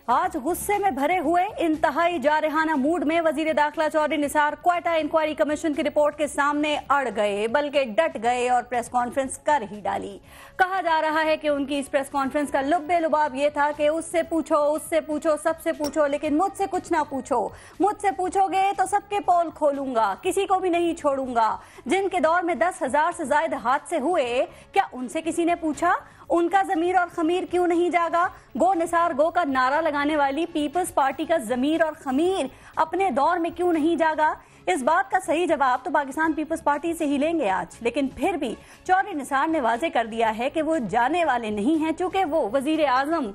आज गुस्से में भरे हुए इंतहाई जारहाना मूड में वजीर दाखिला चौधरी निसार क्वेटा इंक्वायरी कमीशन की रिपोर्ट के सामने अड़ गए, बल्कि डट गए और प्रेस कॉन्फ्रेंस कर ही डाली। कहा जा रहा है कि उनकी इस प्रेस कॉन्फ्रेंस का लुब्बे लुबाब ये था कि उससे पूछो, सबसे पूछो, लेकिन मुझसे कुछ ना पूछो। मुझसे पूछोगे तो सबके पोल खोलूंगा, किसी को भी नहीं छोड़ूंगा। जिनके दौर में 10,000 से ज्यादा हादसे हुए, क्या उनसे किसी ने पूछा उनका जमीर और खमीर क्यों नहीं जागा? गो निसार गो का नारा लगाने वाली पीपल्स पार्टी का जमीर और खमीर अपने दौर में क्यों नहीं जागा? इस बात का सही जवाब तो पाकिस्तान पीपल्स पार्टी से ही लेंगे आज, लेकिन फिर भी चौधरी निसार ने वाजे कर दिया है कि वो जाने वाले नहीं हैं, चूंकि वो वजीर आजम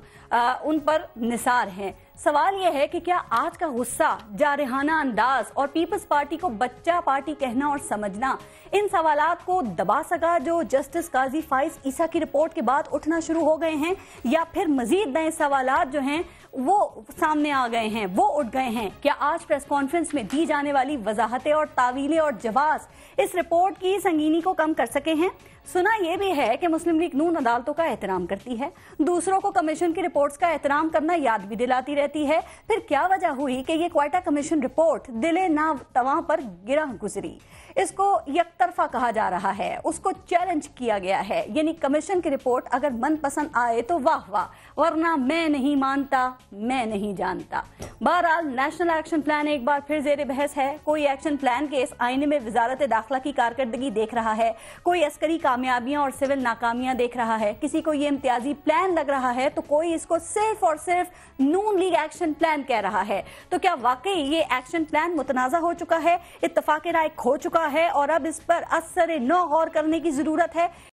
उन पर निसार हैं। सवाल यह है कि क्या आज का गुस्सा, जारहाना अंदाज और पीपल्स पार्टी को बच्चा पार्टी कहना और समझना इन सवालात को दबा सका जो जस्टिस काजी फाइज ईसा की रिपोर्ट के बाद उठना शुरू हो गए हैं, या फिर मजीद नए सवालात जो हैं वो सामने आ गए हैं, वो उठ गए हैं? क्या आज प्रेस कॉन्फ्रेंस में दी जाने वाली वजाहतें और तावीलें और जवाब इस रिपोर्ट की संगीनी को कम कर सके हैं? सुना यह भी है कि मुस्लिम लीग नून अदालतों का एहतराम करती है, दूसरों को कमीशन की रिपोर्ट्स का एहतराम करना याद भी दिलाती रहती है। फिर क्या वजह हुई कि ये क्वेटा कमीशन रिपोर्ट दिले ना तवां पर गिरा गुजरी? इसको यकतरफा कहा जा रहा है, उसको चैलेंज किया गया है। यानी कमीशन की रिपोर्ट अगर मनपसंद आए तो वाह वाह, वरना मैं नहीं मानता, मैं नहीं जानता। बहरहाल नेशनल एक्शन प्लान एक बार फिर जेर बहस है। कोई एक्शन प्लान के इस आईने में वजारत दाखिला की कारकर्दगी देख रहा है, कोई अस्करी कामयाबियां और सिविल नाकामियां देख रहा है, किसी को ये इम्तियाजी प्लान लग रहा है, तो कोई इसको सिर्फ और सिर्फ नून लीग एक्शन प्लान कह रहा है। तो क्या वाकई ये एक्शन प्लान मुतनाज़ा हो चुका है, इत्तफाक राय खो चुका है और अब इस पर असर नौ गौर करने की जरूरत है?